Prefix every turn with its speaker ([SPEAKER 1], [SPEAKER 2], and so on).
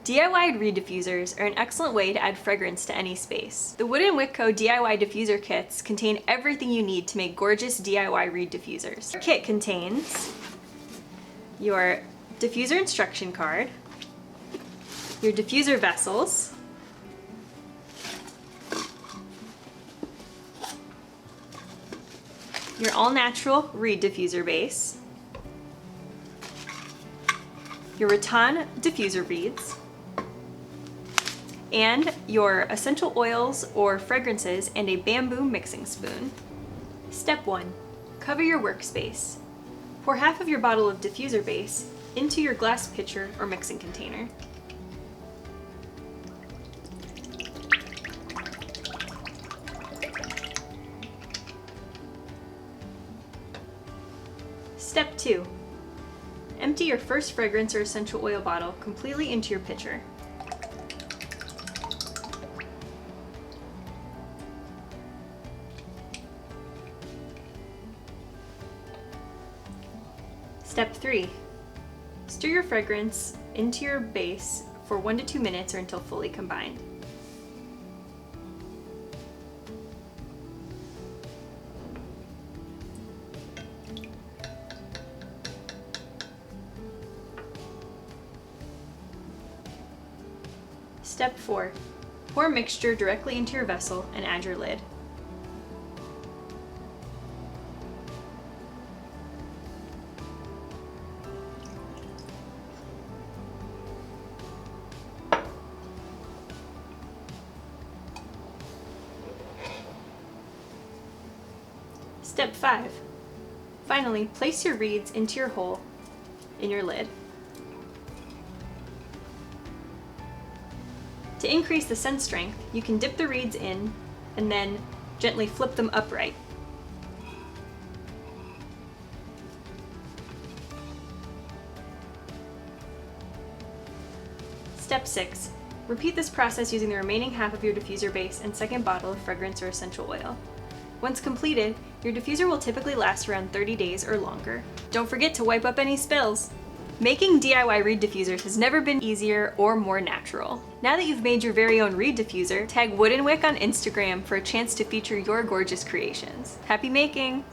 [SPEAKER 1] DIY reed diffusers are an excellent way to add fragrance to any space. The Wood & Wick Co. DIY diffuser kits contain everything you need to make gorgeous DIY reed diffusers. Your kit contains your diffuser instruction card, your diffuser vessels, your all-natural reed diffuser base, your rattan diffuser beads, and your essential oils or fragrances and a bamboo mixing spoon. Step 1. Cover your workspace. Pour half of your bottle of diffuser base into your glass pitcher or mixing container. Step 2. Empty your first fragrance or essential oil bottle completely into your pitcher. Step 3. Stir your fragrance into your base for 1 to 2 minutes or until fully combined. Step 4. Pour mixture directly into your vessel and add your lid. Step 5. Finally, place your reeds into your hole in your lid. To increase the scent strength, you can dip the reeds in and then gently flip them upright. Step 6. Repeat this process using the remaining half of your diffuser base and second bottle of fragrance or essential oil. Once completed, your diffuser will typically last around 30 days or longer. Don't forget to wipe up any spills! Making DIY reed diffusers has never been easier or more natural. Now that you've made your very own reed diffuser, tag Wood & Wick on Instagram for a chance to feature your gorgeous creations. Happy making!